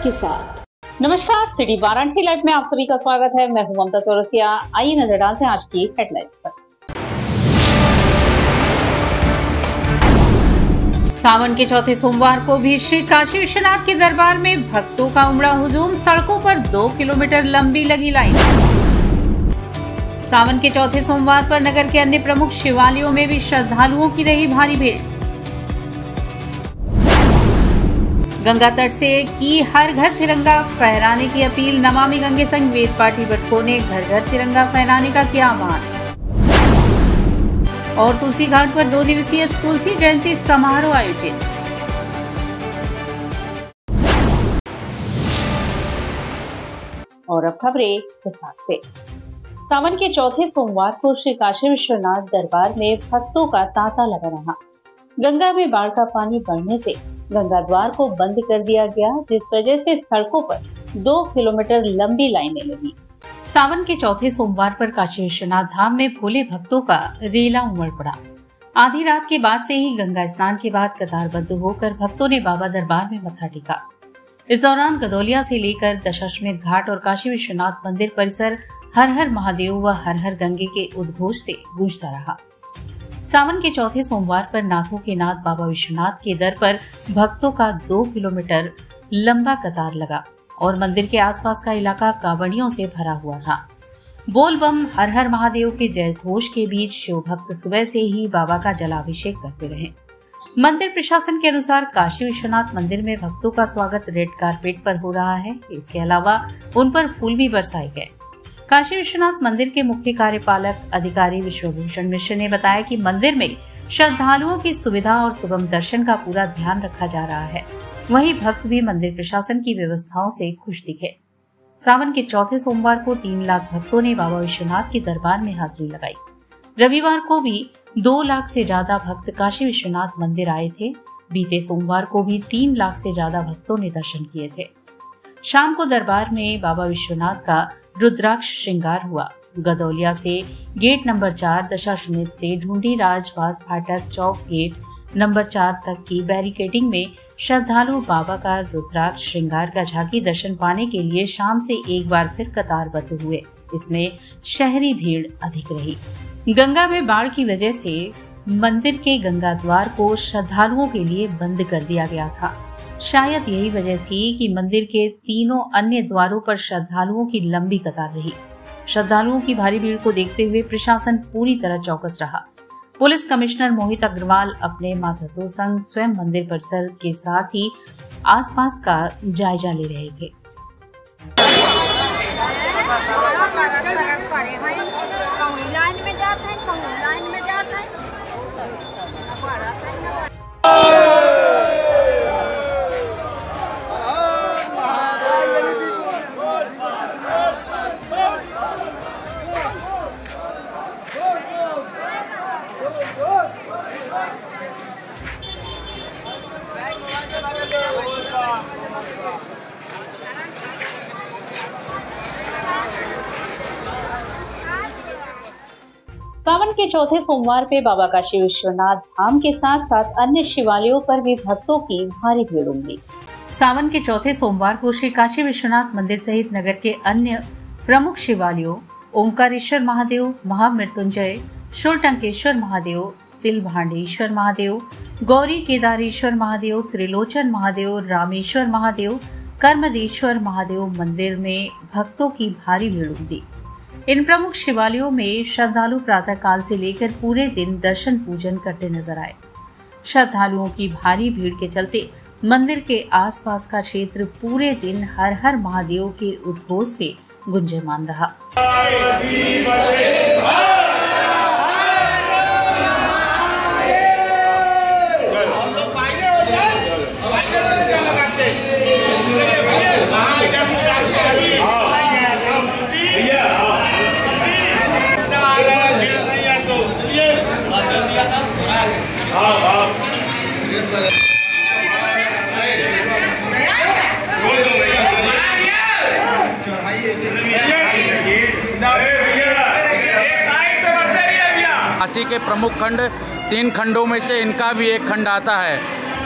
के साथ। नमस्कार, सिटी वाराणसी लाइव में आप सभी का स्वागत है। मैं हूं ममता चौरसिया। आइए नजर डालते हैं आज की हेडलाइंस पर। सावन के चौथे सोमवार को भी श्री काशी विश्वनाथ के दरबार में भक्तों का उमड़ा हुजूम। सड़कों पर 2 किलोमीटर लंबी लगी लाइन। सावन के चौथे सोमवार पर नगर के अन्य प्रमुख शिवालयों में भी श्रद्धालुओं की रही भारी भीड़। गंगा तट से की हर घर तिरंगा फहराने की अपील। नमामि गंगे संघ वेद पार्टी बटको ने घर घर तिरंगा फहराने का किया आह्वान। और तुलसी घाट पर 2 दिवसीय तुलसी जयंती समारोह आयोजित। और अब खबरें विस्तार से। सावन के चौथे सोमवार को श्री काशी विश्वनाथ दरबार में भक्तों का तांता लगा रहा। गंगा में बाढ़ का पानी बढ़ने से गंगा द्वार को बंद कर दिया गया, जिस वजह से सड़कों पर 2 किलोमीटर लंबी लाइनें लगी। सावन के चौथे सोमवार पर काशी विश्वनाथ धाम में भोले भक्तों का रेला उमड़ पड़ा। आधी रात के बाद से ही गंगा स्नान के बाद कतारबद्ध होकर भक्तों ने बाबा दरबार में मत्था टेका। इस दौरान गदौलिया से लेकर दशाश्वमेध घाट और काशी विश्वनाथ मंदिर परिसर हर हर महादेव व हर हर गंगे के उद्घोष से गूंजता रहा। सावन के चौथे सोमवार पर नाथों के नाथ बाबा विश्वनाथ के दर पर भक्तों का 2 किलोमीटर लंबा कतार लगा और मंदिर के आसपास का इलाका कांवड़ियों से भरा हुआ था। बोल बम हर हर महादेव के जय घोष के बीच शिव भक्त सुबह से ही बाबा का जलाभिषेक करते रहे। मंदिर प्रशासन के अनुसार काशी विश्वनाथ मंदिर में भक्तों का स्वागत रेड कारपेट पर हो रहा है। इसके अलावा उन पर फूल भी बरसाए गए। काशी विश्वनाथ मंदिर के मुख्य कार्यपालक अधिकारी विश्वभूषण मिश्र ने बताया कि मंदिर में श्रद्धालुओं की सुविधा और सुगम दर्शन का पूरा ध्यान रखा जा रहा है। वहीं भक्त भी मंदिर प्रशासन की व्यवस्थाओं से खुश दिखे। सावन के चौथे सोमवार को 3 लाख भक्तों ने बाबा विश्वनाथ के दरबार में हाजिरी लगाई। रविवार को भी 2 लाख से ज्यादा भक्त काशी विश्वनाथ मंदिर आए थे। बीते सोमवार को भी 3 लाख से ज्यादा भक्तों ने दर्शन किए थे। शाम को दरबार में बाबा विश्वनाथ का रुद्राक्ष श्रृंगार हुआ। गदौलिया से गेट नंबर 4, दशाश्वमेध से ढूंढी राजवास फाटक चौक गेट नंबर 4 तक की बैरिकेडिंग में श्रद्धालु बाबा का रुद्राक्ष श्रृंगार का झांकी दर्शन पाने के लिए शाम से एक बार फिर कतारबद्ध हुए। इसमें शहरी भीड़ अधिक रही। गंगा में बाढ़ की वजह से मंदिर के गंगा द्वार को श्रद्धालुओं के लिए बंद कर दिया गया था। शायद यही वजह थी कि मंदिर के 3 अन्य द्वारों पर श्रद्धालुओं की लंबी कतार रही। श्रद्धालुओं की भारी भीड़ को देखते हुए प्रशासन पूरी तरह चौकस रहा। पुलिस कमिश्नर मोहित अग्रवाल अपने मातहतों संग स्वयं मंदिर परिसर के साथ ही आसपास का जायजा ले रहे थे। सावन के चौथे सोमवार पे बाबा काशी विश्वनाथ धाम के साथ साथ अन्य शिवालयों पर भी भक्तों की भारी भीड़ उमड़ी। सावन के चौथे सोमवार को श्री काशी विश्वनाथ मंदिर सहित नगर के अन्य प्रमुख शिवालयों ओंकारेश्वर महादेव, महामृत्युंजय, शूलटंकेश्वर महादेव, तिलभांडेश्वर महादेव, गौरी केदारेश्वर महादेव, त्रिलोचन महादेव, रामेश्वर महादेव, कर्मदेश्वर महादेव मंदिर में भक्तों की भारी भीड़ उमड़ी। इन प्रमुख शिवालयों में श्रद्धालु प्रातः काल से लेकर पूरे दिन दर्शन पूजन करते नजर आए। श्रद्धालुओं की भारी भीड़ के चलते मंदिर के आसपास का क्षेत्र पूरे दिन हर हर महादेव के उद्घोष से गुंजयमान रहा। काशी के प्रमुख खंड 3 खंडों में से इनका भी एक खंड आता है।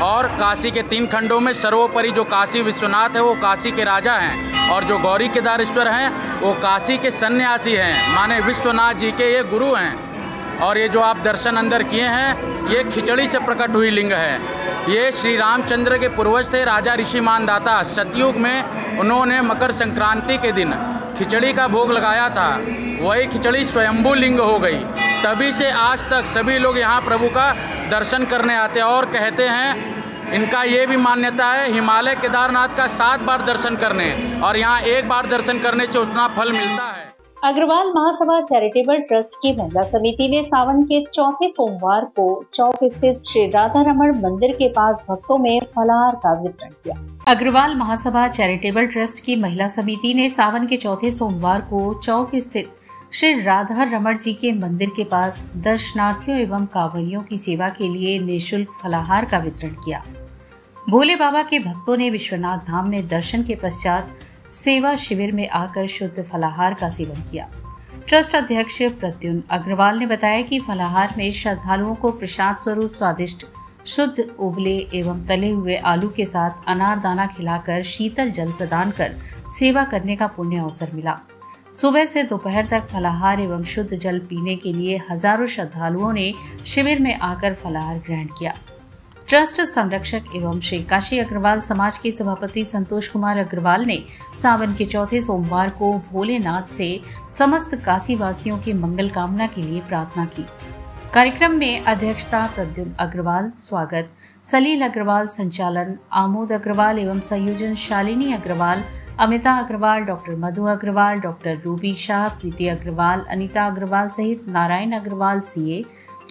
और काशी के 3 खंडों में सर्वोपरि जो काशी विश्वनाथ है वो काशी के राजा हैं, और जो गौरी केदारेश्वर हैं वो काशी के सन्यासी हैं, माने विश्वनाथ जी के ये गुरु हैं। और ये जो आप दर्शन अंदर किए हैं ये खिचड़ी से प्रकट हुई लिंग है। ये श्री रामचंद्र के पूर्वज थे, राजा ऋषि मानदाता। सतयुग में उन्होंने मकर संक्रांति के दिन खिचड़ी का भोग लगाया था, वही खिचड़ी स्वयंभू लिंग हो गई। तभी से आज तक सभी लोग यहाँ प्रभु का दर्शन करने आते हैं। और कहते हैं इनका ये भी मान्यता है हिमालय केदारनाथ का 7 बार दर्शन करने, और यहाँ 1 बार दर्शन करने से उतना फल मिलता है। अग्रवाल महासभा चैरिटेबल ट्रस्ट की महिला समिति ने सावन के चौथे सोमवार को चौक स्थित श्री राधा रमण मंदिर के पास भक्तों में फलाहार का वितरण किया। अग्रवाल महासभा चैरिटेबल ट्रस्ट की महिला समिति ने सावन के चौथे सोमवार को चौक स्थित श्री राधा रमण जी के मंदिर के पास दर्शनार्थियों एवं कांवरियों की सेवा के लिए निःशुल्क फलाहार का वितरण किया। भोले बाबा के भक्तों ने विश्वनाथ धाम में दर्शन के पश्चात सेवा शिविर में आकर शुद्ध फलाहार का सेवन किया। ट्रस्ट अध्यक्ष प्रद्युम्न अग्रवाल ने बताया कि फलाहार में श्रद्धालुओं को प्रसाद स्वरूप स्वादिष्ट शुद्ध उबले एवं तले हुए आलू के साथ अनारदाना खिलाकर शीतल जल प्रदान कर सेवा करने का पुण्य अवसर मिला। सुबह से दोपहर तक फलाहार एवं शुद्ध जल पीने के लिए हजारों श्रद्धालुओं ने शिविर में आकर फलाहार ग्रहण किया। ट्रस्ट संरक्षक एवं श्री काशी अग्रवाल समाज के सभापति संतोष कुमार अग्रवाल ने सावन के चौथे सोमवार को भोलेनाथ से समस्त काशी वासियों की मंगल कामना के लिए प्रार्थना की। कार्यक्रम में अध्यक्षता प्रद्युम्न अग्रवाल, स्वागत सलील अग्रवाल, संचालन आमोद अग्रवाल एवं संयोजन शालिनी अग्रवाल, अमिता अग्रवाल, डॉक्टर मधु अग्रवाल, डॉक्टर रूबी शाह, प्रीति अग्रवाल, अनीता अग्रवाल सहित नारायण अग्रवाल सीए,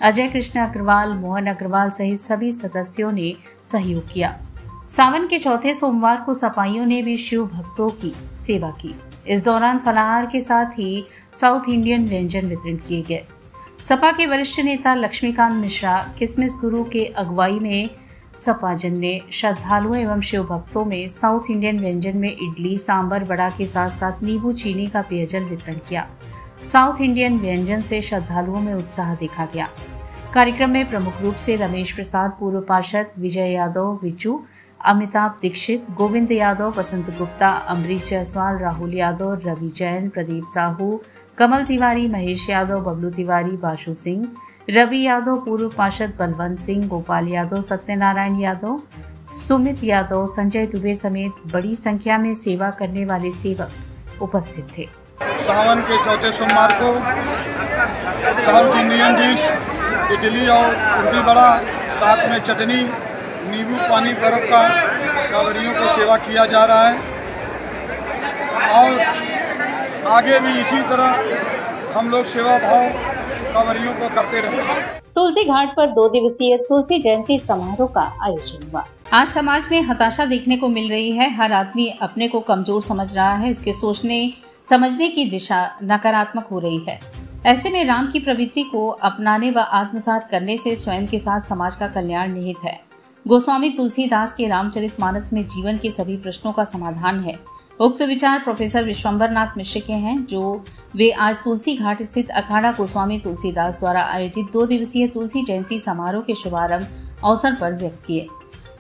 अजय कृष्ण अग्रवाल, मोहन अग्रवाल सहित सभी सदस्यों ने सहयोग किया। सावन के चौथे सोमवार को सपाइयों ने भी शिव भक्तों की सेवा की। इस दौरान फलाहार के साथ ही साउथ इंडियन व्यंजन वितरण किए गए। सपा के वरिष्ठ नेता लक्ष्मीकांत मिश्रा, किसमिस गुरु के अगुवाई में सपाजन ने श्रद्धालुओं एवं शिव भक्तों में साउथ इंडियन व्यंजन में इडली, सांबर, वड़ा के साथ साथ नींबू चीनी का पेयजल वितरण किया। साउथ इंडियन व्यंजन से श्रद्धालुओं में उत्साह देखा गया। कार्यक्रम में प्रमुख रूप से रमेश प्रसाद, पूर्व पार्षद विजय यादव, विचू, अमिताभ दीक्षित, गोविंद यादव, बसंत गुप्ता, अमरीश जायसवाल, राहुल यादव, रवि जैन, प्रदीप साहू, कमल तिवारी, महेश यादव, बबलू तिवारी, बाशु सिंह, रवि यादव, पूर्व पार्षद बलवंत सिंह, गोपाल यादव, सत्यनारायण यादव, सुमित यादव, संजय दुबे समेत बड़ी संख्या में सेवा करने वाले सेवक उपस्थित थे। सावन के चौथे सोमवार को साउथ इंडियन डिश इडली और उर्दी बड़ा, साथ में चटनी, नींबू पानी, बर्फ का कांवरियों को सेवा किया जा रहा है। और आगे भी इसी तरह हम लोग सेवा भाव कांवरियों को करते रहेंगे। तुलसी घाट पर 2 दिवसीय तुलसी जयंती समारोह का आयोजन हुआ। आज समाज में हताशा देखने को मिल रही है। हर आदमी अपने को कमजोर समझ रहा है, उसके सोचने समझने की दिशा नकारात्मक हो रही है। ऐसे में राम की प्रवृत्ति को अपनाने व आत्मसात करने से स्वयं के साथ समाज का कल्याण निहित है। गोस्वामी तुलसीदास के रामचरितमानस में जीवन के सभी प्रश्नों का समाधान है। उक्त विचार प्रोफेसर विश्वंभर नाथ मिश्र के हैं, जो वे आज तुलसी घाट स्थित अखाड़ा गोस्वामी तुलसीदास द्वारा आयोजित 2 दिवसीय तुलसी जयंती समारोह के शुभारंभ अवसर पर व्यक्त किए।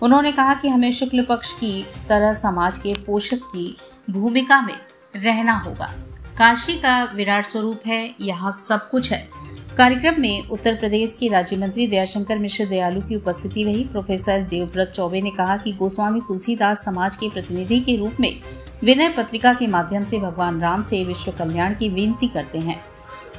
उन्होंने कहा कि हमें शुक्ल पक्ष की तरह समाज के पोषक की भूमिका में रहना होगा। काशी का विराट स्वरूप है, यहाँ सब कुछ है। कार्यक्रम में उत्तर प्रदेश के राज्य मंत्री दयाशंकर मिश्र दयालु की उपस्थिति रही। प्रोफेसर देवव्रत चौबे ने कहा कि गोस्वामी तुलसीदास समाज के प्रतिनिधि के रूप में विनय पत्रिका के माध्यम से भगवान राम से विश्व कल्याण की विनती करते हैं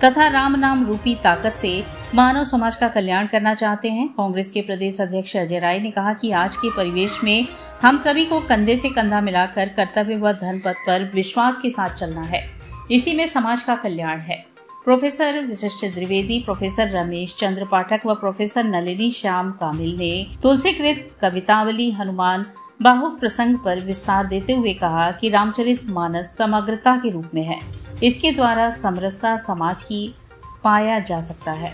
तथा राम नाम रूपी ताकत से मानव समाज का कल्याण करना चाहते हैं। कांग्रेस के प्रदेश अध्यक्ष अजय राय ने कहा कि आज के परिवेश में हम सभी को कंधे से कंधा मिलाकर कर्तव्य व धर्म पथ पर विश्वास के साथ चलना है, इसी में समाज का कल्याण है। प्रोफेसर विशिष्ट द्विवेदी, प्रोफेसर रमेश चंद्र पाठक व प्रोफेसर नलिनी श्याम कामिल ने तुलसीकृत कवितावली हनुमान बाहुक प्रसंग पर विस्तार देते हुए कहा कि रामचरितमानस समग्रता के रूप में है, इसके द्वारा समरसता समाज की पाया जा सकता है।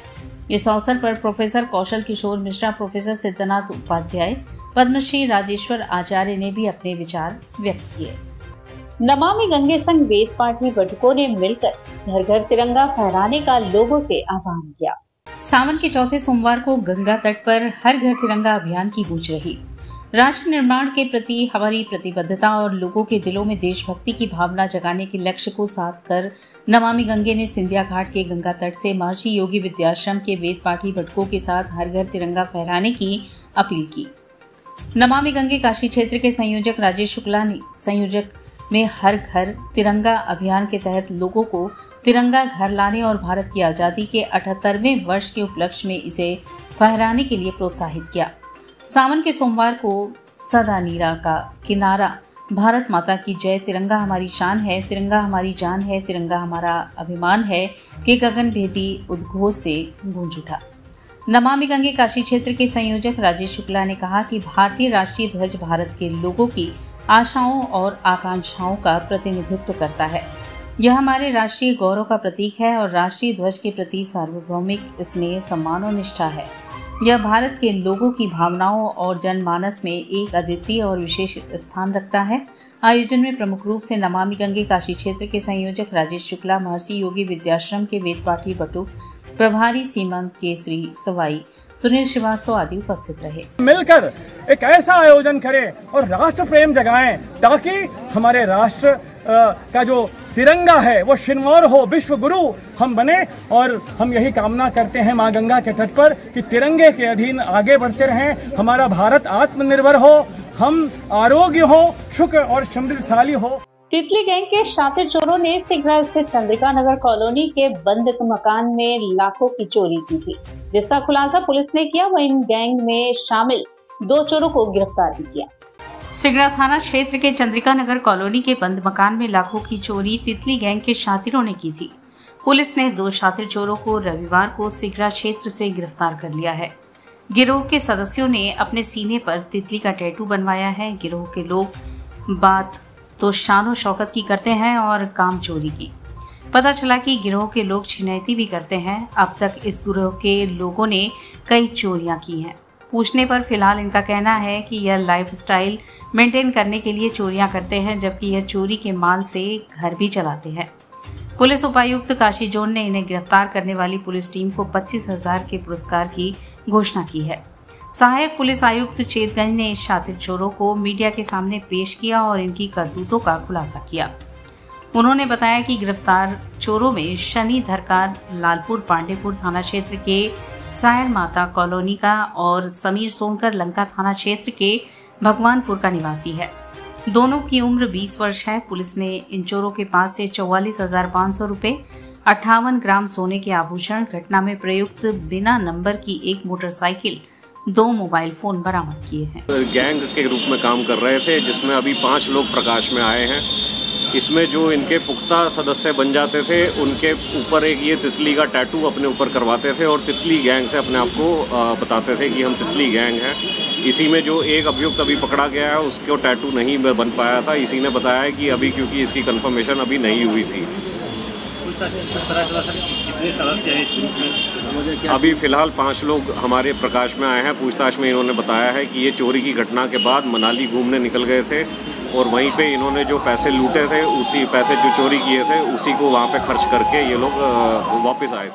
इस अवसर पर प्रोफेसर कौशल किशोर मिश्रा, प्रोफेसर सिद्धनाथ उपाध्याय, पद्मश्री राजेश्वर आचार्य ने भी अपने विचार व्यक्त किए। नमामि गंगे संघ वेद पाठी बटुकों ने मिलकर घर घर तिरंगा फहराने का लोगों से आह्वान किया। सावन के चौथे सोमवार को गंगा तट पर हर घर तिरंगा अभियान की गूंज रही। राष्ट्र निर्माण के प्रति हमारी प्रतिबद्धता और लोगों के दिलों में देशभक्ति की भावना जगाने के लक्ष्य को साध कर नमामि गंगे ने सिंधिया घाट के गंगा तट से महर्षि योगी विद्याश्रम के वेद पाठी भटकों के साथ हर घर तिरंगा फहराने की अपील की। नमामि गंगे काशी क्षेत्र के संयोजक राजेश शुक्ला ने संयोजक में हर घर तिरंगा अभियान के तहत लोगों को तिरंगा घर लाने और भारत की आजादी के 78वें वर्ष के उपलक्ष्य में इसे फहराने के लिए प्रोत्साहित किया। सावन के सोमवार को सदा नीरा का किनारा भारत माता की जय, तिरंगा हमारी शान है, तिरंगा हमारी जान है, तिरंगा हमारा अभिमान है के गगनभेदी उद्घोष से गूंज उठा। नमामि गंगे काशी क्षेत्र के संयोजक राजेश शुक्ला ने कहा कि भारतीय राष्ट्रीय ध्वज भारत के लोगों की आशाओं और आकांक्षाओं का प्रतिनिधित्व करता है। यह हमारे राष्ट्रीय गौरव का प्रतीक है और राष्ट्रीय ध्वज के प्रति सार्वभौमिक स्नेह, सम्मान और निष्ठा है। यह भारत के लोगों की भावनाओं और जनमानस में एक अद्वितीय और विशेष स्थान रखता है। आयोजन में प्रमुख रूप से नमामि गंगे काशी क्षेत्र के संयोजक राजेश शुक्ला, महर्षि योगी विद्याश्रम के वेद पाठी बटुक प्रभारी सीमांत केसरी सवाई, सुनील श्रीवास्तव आदि उपस्थित रहे। मिलकर एक ऐसा आयोजन करें और राष्ट्र प्रेम जगाएं ताकि हमारे राष्ट्र का जो तिरंगा है वो शिनमोर हो, विश्व गुरु हम बने। और हम यही कामना करते हैं माँ गंगा के तट पर कि तिरंगे के अधीन आगे बढ़ते रहें, हमारा भारत आत्मनिर्भर हो, हम आरोग्य हो, सुख और समृद्धशाली हो। टिटली गैंग के शातिर चोरों ने सिगरा स्थित चंद्रिका नगर कॉलोनी के बंद मकान में लाखों की चोरी की थी, जिसका खुलासा पुलिस ने किया। वहीं इन गैंग में शामिल 2 चोरों को गिरफ्तार भी किया। सिगरा थाना क्षेत्र के चंद्रिका नगर कॉलोनी के बंद मकान में लाखों की चोरी तितली गैंग के शातिरों ने की थी। पुलिस ने 2 शातिर चोरों को रविवार को सिगरा क्षेत्र से गिरफ्तार कर लिया है। गिरोह के सदस्यों ने अपने सीने पर तितली का टैटू बनवाया है। गिरोह के लोग बात तो शानो शौकत की करते हैं और काम चोरी की। पता चला कि गिरोह के लोग छिनैती भी करते हैं। अब तक इस गिरोह के लोगों ने कई चोरियां की हैं। पूछने पर फिलहाल इनका कहना है कि यह लाइफस्टाइल मेंटेन करने के लिए चोरियां करते हैं, जबकि यह चोरी के माल से घर भी चलाते हैं। पुलिस उपायुक्त काशी जोन ने इन्हें गिरफ्तार करने वाली पुलिस टीम को 25,000 के पुरस्कार की घोषणा की है। सहायक पुलिस आयुक्त चेतगंज ने इस शातिर चोरों को मीडिया के सामने पेश किया और इनकी करतूतों का खुलासा किया। उन्होंने बताया कि गिरफ्तार चोरों में शनि धरकार लालपुर पांडेपुर थाना क्षेत्र के सायर माता कॉलोनी का और समीर सोनकर लंका थाना क्षेत्र के भगवानपुर का निवासी है। दोनों की उम्र 20 वर्ष है। पुलिस ने इन चोरों के पास से 44,500 रुपए, 58 ग्राम सोने के आभूषण, घटना में प्रयुक्त बिना नंबर की 1 मोटरसाइकिल, 2 मोबाइल फोन बरामद किए हैं। गैंग के रूप में काम कर रहे थे, जिसमें अभी 5 लोग प्रकाश में आए हैं। इसमें जो इनके पुख्ता सदस्य बन जाते थे, उनके ऊपर एक ये तितली का टैटू अपने ऊपर करवाते थे और तितली गैंग से अपने आप को बताते थे कि हम तितली गैंग हैं। इसी में जो एक अभियुक्त अभी पकड़ा गया है, उसको टैटू नहीं बन पाया था। इसी ने बताया है कि अभी क्योंकि इसकी कंफर्मेशन अभी नहीं हुई थी। कितने सदस्य हैं इस ग्रुप में? अभी फिलहाल 5 लोग हमारे प्रकाश में आए हैं। पूछताछ में इन्होंने बताया है कि ये चोरी की घटना के बाद मनाली घूमने निकल गए थे और वहीं पे इन्होंने जो पैसे लूटे थे, उसी पैसे जो चोरी किए थे, उसी को वहाँ पे खर्च करके ये लोग वापस आए थे।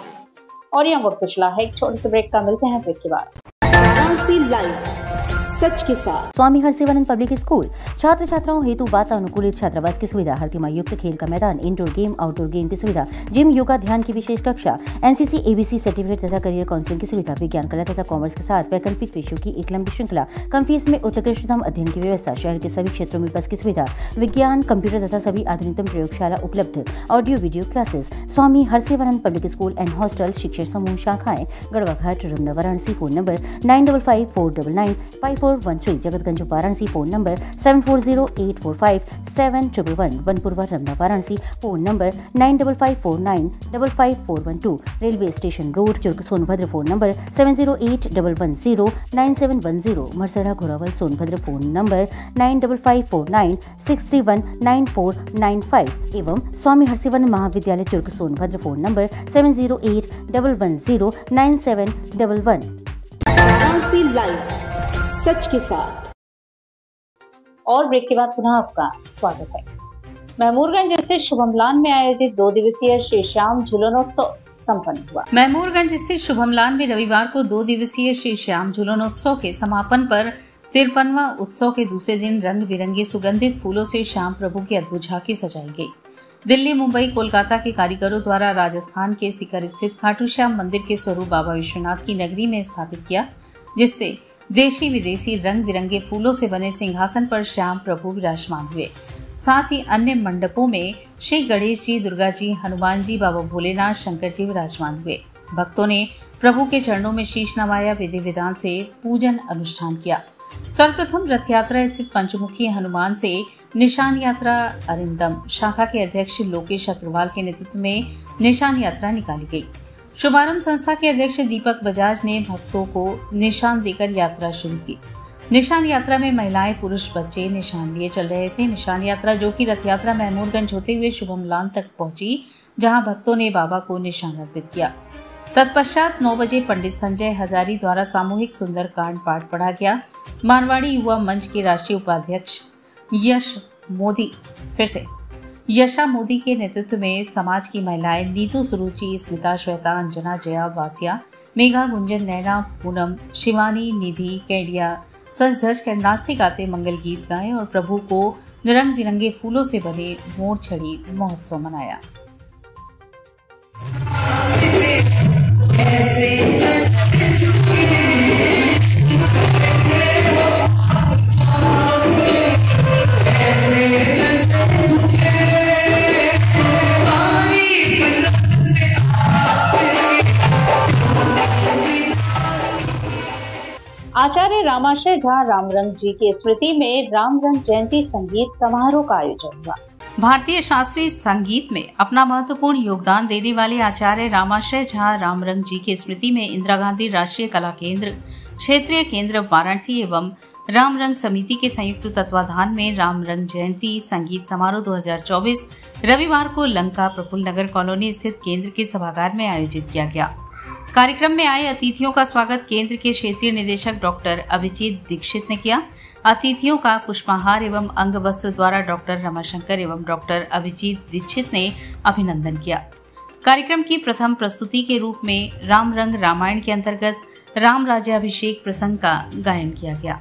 और यहाँ वक्त पिछला है, एक छोटे से ब्रेक का, मिलते हैं ब्रेक के बाद। सच के साथ स्वामी हरसिवानंद पब्लिक स्कूल छात्र छात्राओं हेतु वातानुकूलित छात्रावास की सुविधा, हर युक्त खेल का मैदान, इंडोर गेम आउटडोर गेम की सुविधा, जिम, योगा, ध्यान की विशेष कक्षा, एनसीसी एबीसी सर्टिफिकेट तथा करियर काउंसलिंग की सुविधा, विज्ञान कला तथा कॉमर्स के साथ वैकल्पिक विषयों की एक लंबी श्रृंखला, कम फीस में उत्कृष्टतम अध्ययन की व्यवस्था, शहर के सभी क्षेत्रों में बस की सुविधा, विज्ञान, कंप्यूटर तथा सभी आधुनिकतम प्रयोगशाला उपलब्ध, audio video classes. Swami Harsivanand public school and hostel, शिक्षण समूह, शाखाएं Garhwa Ghat, Ramna, Varanasi. Phone number 9554995413, Jagatganj Varanasi. Phone number 7408457111, Banpurwa Ramna Varanasi. Phone number 9554955412, railway station road, Churk Sonbhadra. Phone number 7081109710, Marsada Ghorawal Sonbhadra. Phone number 955496319495 एवं स्वामी हरसिवानंद महाविद्यालय चुर्क सोनभद्र। Phone number 7081109711। सच के साथ। और ब्रेक के बाद पुनः आपका स्वागत है। महमूदगंज स्थित शुभमलान में आयोजित 2 दिवसीय श्री श्याम झूलनोत्सव संपन्न हुआ। महमूरगंज स्थित शुभमलान में रविवार को 2 दिवसीय श्री श्याम झूलन उत्सव के समापन पर 53वां उत्सव के दूसरे दिन रंग बिरंगे सुगंधित फूलों से श्याम प्रभु की अद्भुत झांकी सजाई गई। दिल्ली, मुंबई, कोलकाता के कारीगरों द्वारा राजस्थान के सीकर स्थित खाटू श्याम मंदिर के स्वरूप बाबा विश्वनाथ की नगरी में स्थापित किया, जिससे देशी विदेशी रंग बिरंगे फूलों से बने सिंहासन पर श्याम प्रभु विराजमान हुए। साथ ही अन्य मंडपों में श्री गणेश जी, दुर्गा जी, हनुमान जी, बाबा भोलेनाथ, शंकर जी विराजमान हुए। भक्तों ने प्रभु के चरणों में शीश नवाया, विधि विधान से पूजन अनुष्ठान किया। सर्वप्रथम रथ यात्रा स्थित पंचमुखी हनुमान से निशान यात्रा अरिंदम शाखा के अध्यक्ष लोकेश अग्रवाल के नेतृत्व में निशान यात्रा निकाली गई। शुभारंभ संस्था के अध्यक्ष दीपक बजाज ने भक्तों को निशान देकर यात्रा शुरू की। निशान यात्रा में महिलाएं, पुरुष, बच्चे निशान लिए चल रहे थे। निशान यात्रा, जो कि रथ यात्रा महमूरगंज होते हुए शुभमलान तक पहुंची, जहां भक्तों ने बाबा को निशान अर्पित किया। तत्पश्चात 9 बजे पंडित संजय हजारी द्वारा सामूहिक सुंदरकांड पाठ पढ़ा गया। मारवाड़ी युवा मंच के राष्ट्रीय उपाध्यक्ष यशा मोदी के नेतृत्व में समाज की महिलाएं नीतू, सुरुचि, स्मिता, श्वेता, अंजना, जया, वासिया, मेघा, गुंजन, नैना, पूनम, शिवानी, निधि, कैडिया सज धज कर नाचते गाते मंगल गीत गाए और प्रभु को रंग बिरंगे फूलों से बने मोर छड़ी महोत्सव मनाया। आचार्य रामाशय झा रामरंग जी की स्मृति में रामरंग जयंती संगीत समारोह का आयोजन हुआ। भारतीय शास्त्रीय संगीत में अपना महत्वपूर्ण योगदान देने वाले आचार्य रामाशय झा रामरंग जी की स्मृति में इंदिरा गांधी राष्ट्रीय कला केंद्र, क्षेत्रीय केंद्र वाराणसी एवं रामरंग समिति के संयुक्त तत्वाधान में रामरंग जयंती संगीत समारोह 2024 रविवार को लंका प्रफुल्ल नगर कॉलोनी स्थित केंद्र के सभागार में आयोजित किया गया। कार्यक्रम में आए अतिथियों का स्वागत केंद्र के क्षेत्रीय निदेशक डॉक्टर अभिजीत दीक्षित ने किया। अतिथियों का पुष्पाहार एवं अंग वस्त्र द्वारा डॉक्टर रमाशंकर एवं डॉक्टर अभिजीत दीक्षित ने अभिनंदन किया। कार्यक्रम की प्रथम प्रस्तुति के रूप में रामरंग रामायण के अंतर्गत राम राज्याभिषेक प्रसंग का गायन किया गया।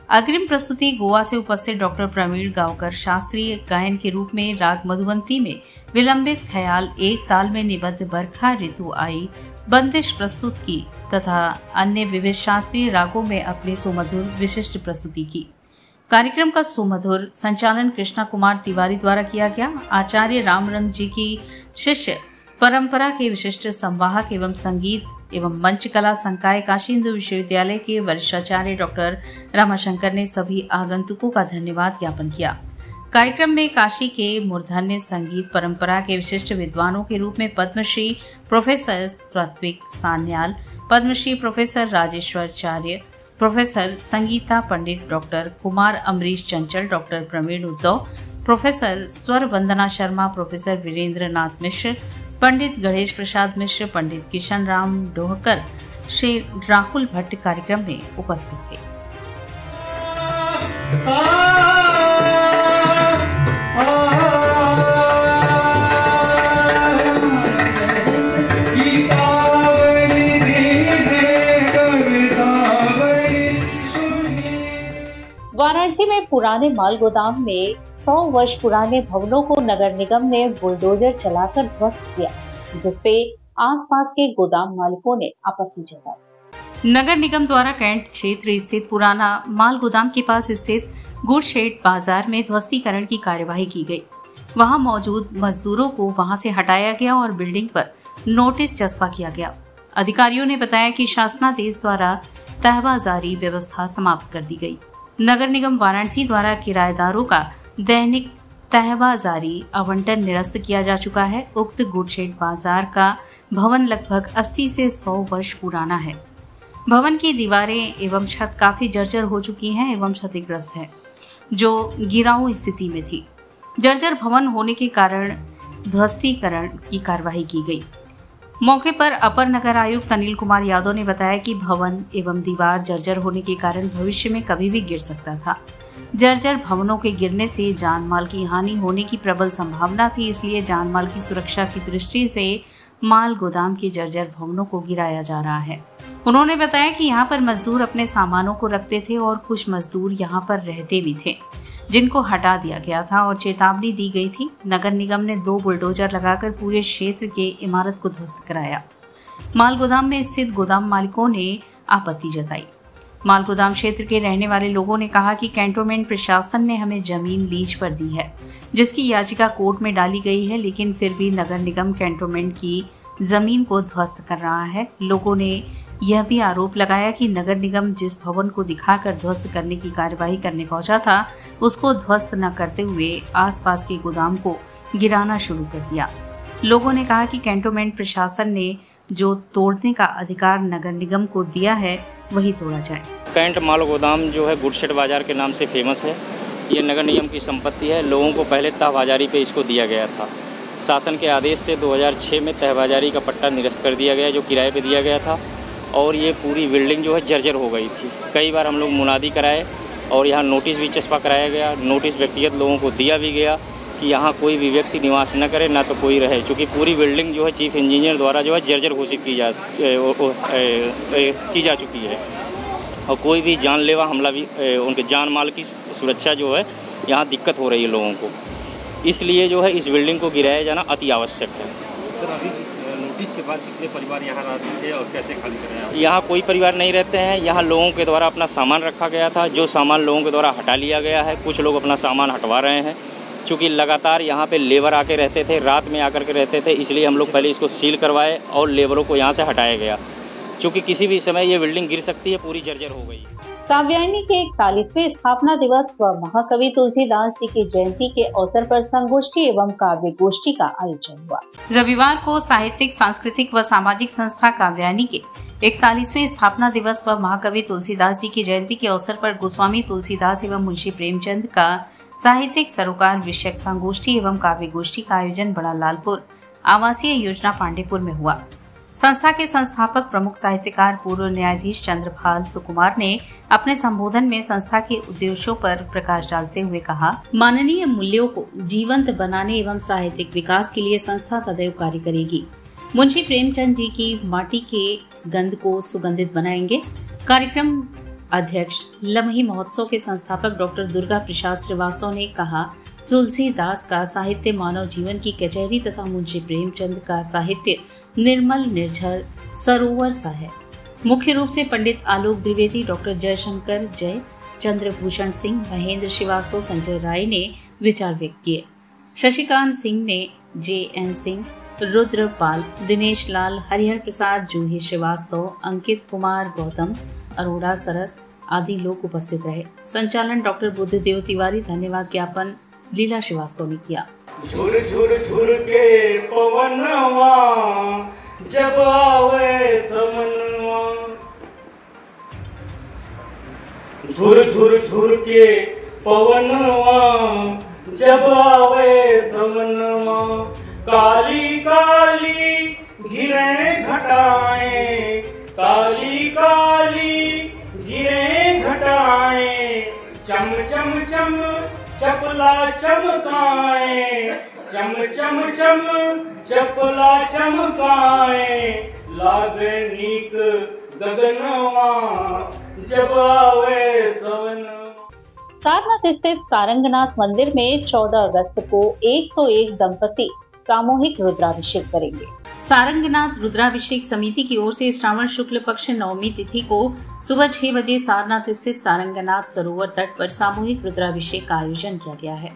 अग्रिम प्रस्तुति गोवा से उपस्थित डॉक्टर प्रवीण गांवकर शास्त्रीय गायन के रूप में राग मधुवंती में विलंबित ख्याल एक ताल में निबद्ध बरखा ऋतु आई बंदिश प्रस्तुत की तथा अन्य विविध शास्त्रीय रागों में अपनी सुमधुर विशिष्ट प्रस्तुति की। कार्यक्रम का सुमधुर संचालन कृष्णा कुमार तिवारी द्वारा किया गया। आचार्य रामरंग जी की शिष्य परंपरा के विशिष्ट संवाहक एवं संगीत एवं मंच कला संकाय काशी हिंदू विश्वविद्यालय के वरिष्ठाचार्य डॉक्टर रमाशंकर ने सभी आगंतुकों का धन्यवाद ज्ञापन किया। कार्यक्रम में काशी के मूर्धन्य संगीत परंपरा के विशिष्ट विद्वानों के रूप में पद्मश्री प्रोफेसर सात्विक सान्याल, पद्मश्री प्रोफेसर राजेश्वराचार्य, प्रोफेसर संगीता पंडित, डॉक्टर कुमार अमरीश चंचल, डॉक्टर प्रवीण उद्धव, प्रोफेसर स्वर वंदना शर्मा, प्रोफेसर वीरेंद्र नाथ मिश्र, पंडित गणेश प्रसाद मिश्र, पंडित किशन राम डोहकर, श्री राहुल भट्ट कार्यक्रम में उपस्थित थे। वाराणसी में पुराने माल गोदाम में 100 वर्ष पुराने भवनों को नगर निगम ने बुलडोजर चलाकर ध्वस्त किया, जिसपे आसपास के गोदाम मालिकों ने आपत्ति जताई। नगर निगम द्वारा कैंट क्षेत्र स्थित पुराना माल गोदाम के पास स्थित गुड़शेड बाजार में ध्वस्तीकरण की कार्यवाही की गई। वहां मौजूद मजदूरों को वहां से हटाया गया और बिल्डिंग पर नोटिस चस्पा किया गया। अधिकारियों ने बताया कि शासनादेश द्वारा तहबाजारी व्यवस्था समाप्त कर दी गई। नगर निगम वाराणसी द्वारा किराएदारों का दैनिक तहबाजारी आवंटन निरस्त किया जा चुका है। उक्त गुड़शेड बाजार का भवन लगभग 80 से 100 वर्ष पुराना है। भवन की दीवारें एवं छत काफी जर्जर हो चुकी हैं एवं क्षतिग्रस्त है, जो गिराऊ स्थिति में थी। जर्जर भवन होने के कारण ध्वस्तीकरण की कार्यवाही की गई। मौके पर अपर नगर आयुक्त अनिल कुमार यादव ने बताया कि भवन एवं दीवार जर्जर होने के कारण भविष्य में कभी भी गिर सकता था। जर्जर भवनों के गिरने से जान माल की हानि होने की प्रबल संभावना थी, इसलिए जान माल की सुरक्षा की दृष्टि से माल गोदाम के जर्जर भवनों को गिराया जा रहा है। उन्होंने बताया कि यहाँ पर मजदूर अपने सामानों को रखते थे और कुछ मजदूर यहाँ पर रहते भी थे, जिनको हटा दिया गया था और चेतावनी दी गई थी। नगर निगम ने 2 बुलडोजर लगाकर पूरे क्षेत्र के इमारत को ध्वस्त कराया। माल गोदाम में स्थित गोदाम मालिकों ने आपत्ति जताई। माल गोदाम क्षेत्र के रहने वाले लोगों ने कहा कि कैंटोनमेंट प्रशासन ने हमें जमीन लीज पर दी है, जिसकी याचिका कोर्ट में डाली गई है, लेकिन फिर भी नगर निगम कैंटोनमेंट की जमीन को ध्वस्त कर रहा है। लोगों ने यह भी आरोप लगाया कि नगर निगम जिस भवन को दिखाकर ध्वस्त करने की कार्यवाही करने पहुंचा था, उसको ध्वस्त न करते हुए आसपास के गोदाम को गिराना शुरू कर दिया। लोगों ने कहा कि कैंटोनमेंट प्रशासन ने जो तोड़ने का अधिकार नगर निगम को दिया है वही तोड़ा जाए। कैंट माल गोदाम जो है गुडशेड बाजार के नाम से फेमस है। ये नगर निगम की संपत्ति है। लोगों को पहले तहबाजारी पे इसको दिया गया था। शासन के आदेश से 2006 में तहबाजारी का पट्टा निरस्त कर दिया गया, जो किराए पे दिया गया था, और ये पूरी बिल्डिंग जो है जर्जर हो गई थी। कई बार हम लोग मुनादी कराए और यहाँ नोटिस भी चस्पा कराया गया। नोटिस व्यक्तिगत लोगों को दिया भी गया कि यहाँ कोई भी व्यक्ति निवास न करे, ना तो कोई रहे, क्योंकि पूरी बिल्डिंग जो है चीफ इंजीनियर द्वारा जो है जर्जर घोषित की जा चुकी है और कोई भी जानलेवा हमला भी, उनके जान माल की सुरक्षा जो है यहाँ दिक्कत हो रही है लोगों को। इसलिए जो है इस बिल्डिंग को गिराया जाना अति आवश्यक है। सर, अभी नोटिस के बाद कितने परिवार यहाँ रहते हैं और कैसे खाली करें? यहाँ कोई परिवार नहीं रहते हैं। यहाँ लोगों के द्वारा अपना सामान रखा गया था, जो सामान लोगों के द्वारा हटा लिया गया है। कुछ लोग अपना सामान हटवा रहे हैं। चूँकि लगातार यहाँ पे लेबर आके रहते थे, रात में आकर के रहते थे, इसलिए हम लोग पहले इसको सील करवाए और लेबरों को यहाँ से हटाया गया, क्योंकि किसी भी समय ये बिल्डिंग गिर सकती है, पूरी जर्जर हो गई। काव्यायनी के 41वें स्थापना दिवस व महाकवि तुलसीदास जी की जयंती के अवसर पर संगोष्ठी एवं काव्य गोष्ठी का आयोजन हुआ। रविवार को साहित्यिक, सांस्कृतिक व सामाजिक संस्था काव्यायनी के 41वें स्थापना दिवस व महाकवि तुलसीदास जी की जयंती के अवसर पर गोस्वामी तुलसीदास एवं मुंशी प्रेमचंद का साहित्यिक सरोकार विषयक संगोष्ठी एवं काव्य गोष्ठी का आयोजन बड़ा लालपुर आवासीय योजना पांडेपुर में हुआ। संस्था के संस्थापक प्रमुख साहित्यकार पूर्व न्यायाधीश चंद्रभाल सुकुमार ने अपने संबोधन में संस्था के उद्देश्यों पर प्रकाश डालते हुए कहा, माननीय मूल्यों को जीवंत बनाने एवं साहित्यिक विकास के लिए संस्था सदैव कार्य करेगी। मुंशी प्रेमचंद जी की माटी के गंध को सुगंधित बनाएंगे। कार्यक्रम अध्यक्ष लमही महोत्सव के संस्थापक डॉक्टर दुर्गा प्रसाद श्रीवास्तव ने कहा, तुलसीदास का साहित्य मानव जीवन की कचहरी तथा मुंशी प्रेमचंद का साहित्य निर्मल निर्झर सरोवर सा है। मुख्य रूप से पंडित आलोक द्विवेदी, डॉक्टर जयशंकर जय, चंद्रभूषण सिंह, महेंद्र श्रीवास्तव, संजय राय ने विचार व्यक्त किए। शशिकांत सिंह ने, JN सिंह, रुद्रपाल, दिनेश लाल, हरिहर प्रसाद, जूही श्रीवास्तव, अंकित कुमार, गौतम अरोड़ा, सरस आदि लोग उपस्थित रहे। संचालन डॉक्टर बुद्धदेव तिवारी। धन्यवाद ज्ञापन लीला श्रीवास्तव ने किया। झुर झुर झुर के पवनवा जब आवे समनवा, झुर झुर झुर के पवनवा जब आवे समनवा, काली काली घिरे घटाएं, काली काली घिरे घटाएं, चम चम चम चपला चमकाएं, चम चम चम चपला चमकाएं, लागे नीक गगनवा जब आवे सवनवा। सारनाथ स्थित सारंगनाथ मंदिर में 14 अगस्त को 101 दंपति सामूहिक रुद्राभिषेक करेंगे। सारंगनाथ रुद्राभिषेक समिति की ओर से श्रावण शुक्ल पक्ष नवमी तिथि को सुबह 6 बजे सारनाथ स्थित सारंगनाथ सरोवर तट पर सामूहिक रुद्राभिषेक का आयोजन किया गया है।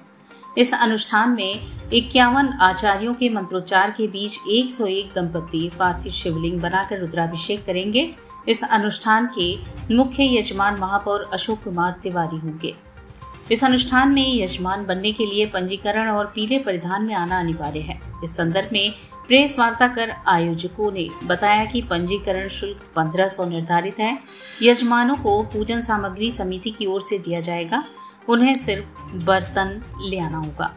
इस अनुष्ठान में 51 आचार्यों के मंत्रोच्चार के बीच 101 दंपति पार्थिव शिवलिंग बनाकर रुद्राभिषेक करेंगे। इस अनुष्ठान के मुख्य यजमान महापौर अशोक कुमार तिवारी होंगे। इस अनुष्ठान में यजमान बनने के लिए पंजीकरण और पीले परिधान में आना अनिवार्य है। इस संदर्भ में प्रेस वार्ता कर आयोजकों ने बताया कि पंजीकरण शुल्क 1500 निर्धारित है। यजमानों को पूजन सामग्री समिति की ओर से दिया जाएगा। उन्हें सिर्फ बर्तन ले आना होगा।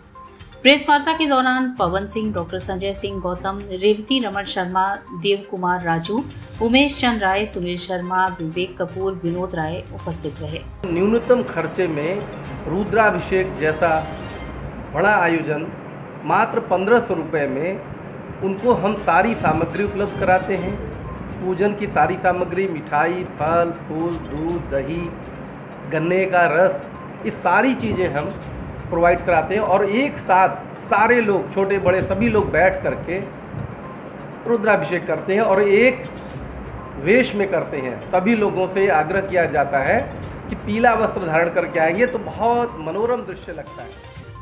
प्रेस वार्ता के दौरान पवन सिंह, डॉक्टर संजय सिंह गौतम, रेवती रमन शर्मा, देव कुमार राजू, उमेश चंद्र राय, सुनील शर्मा, विवेक कपूर, विनोद राय उपस्थित रहे। न्यूनतम खर्चे में रुद्राभिषेक जैसा बड़ा आयोजन मात्र 1500 रुपये में उनको हम सारी सामग्री उपलब्ध कराते हैं। पूजन की सारी सामग्री, मिठाई, फल, फूल, दूध, दही, गन्ने का रस, ये सारी चीज़ें हम प्रोवाइड कराते हैं और एक साथ सारे लोग, छोटे बड़े सभी लोग बैठ करके रुद्राभिषेक करते हैं और एक वेश में करते हैं। सभी लोगों से आग्रह किया जाता है कि पीला वस्त्र धारण करके आएंगे तो बहुत मनोरम दृश्य लगता है।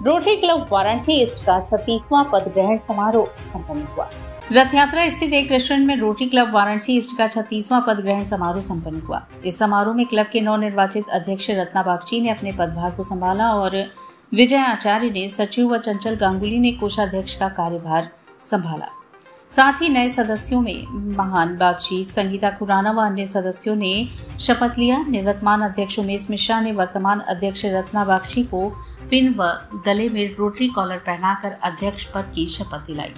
रोटरी क्लब वाराणसी ईस्ट का 36वां पद ग्रहण समारोह संपन्न हुआ। रथ यात्रा स्थित एक रेस्टोरेंट में रोटरी क्लब वाराणसी ईस्ट का 36वां पद ग्रहण समारोह संपन्न हुआ। इस समारोह में क्लब के नवनिर्वाचित अध्यक्ष रत्ना बागची ने अपने पदभार को संभाला और विजय आचार्य ने सचिव व चंचल गांगुली ने कोषाध्यक्ष का कार्यभार संभाला। साथ ही नए सदस्यों में महान बागची, संगीता खुराना व अन्य सदस्यों ने शपथ लिया। निवर्तमान अध्यक्ष उमेश मिश्रा ने वर्तमान अध्यक्ष रत्ना बागची को पिन व गले में रोटरी कॉलर पहनाकर अध्यक्ष पद की शपथ दिलाई।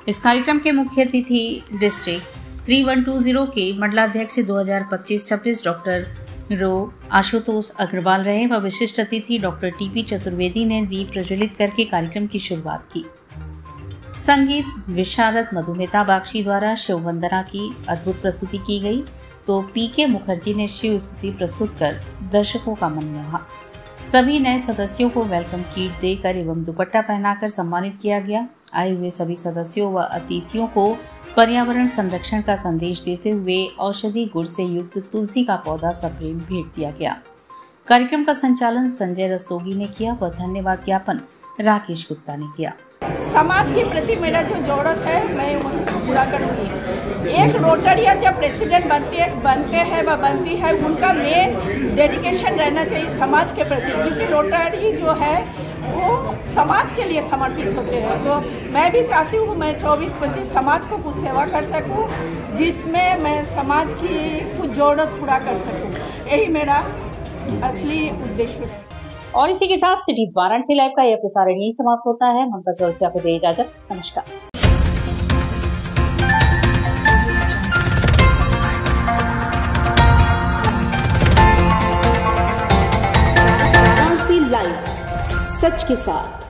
इस कार्यक्रम के मुख्य अतिथि डिस्ट्रिक्ट 3120 के मंडलाध्यक्ष 2025-26 डॉक्टर रो आशुतोष अग्रवाल रहे व विशिष्ट अतिथि डॉक्टर टीपी चतुर्वेदी ने दीप प्रज्वलित करके कार्यक्रम की शुरुआत की। संगीत विशारद मधुमिता बागची द्वारा शिव वंदना की अद्भुत प्रस्तुति की गई तो पीके मुखर्जी ने शिव स्तुति प्रस्तुत कर दर्शकों का मन मोहा। सभी नए सदस्यों को वेलकम किट देकर एवं दुपट्टा पहनाकर सम्मानित किया गया। आए हुए सभी सदस्यों व अतिथियों को पर्यावरण संरक्षण का संदेश देते हुए औषधि गुण से युक्त तुलसी का पौधा सप्रेम भेंट दिया गया। कार्यक्रम का संचालन संजय रस्तोगी ने किया व धन्यवाद ज्ञापन राकेश गुप्ता ने किया। समाज के प्रति मेरा जो जरूरत है मैं उनको पूरा करूँगी। एक रोटरिया जब प्रेसिडेंट बनते हैं व बनती है, उनका मेन डेडिकेशन रहना चाहिए समाज के प्रति, क्योंकि रोटरी जो है वो समाज के लिए समर्पित होते हैं। तो मैं भी चाहती हूँ मैं 24-25 समाज को कुछ सेवा कर सकूँ, जिसमें मैं समाज की कुछ जरूरत पूरा कर सकूँ। यही मेरा असली उद्देश्य है। और इसी के साथ सिटी वाराणसी लाइव का यह प्रसारण यही समाप्त होता है। ममता चौरसिया को दे इजाजत। नमस्कार। वाराणसी लाइव, सच के साथ।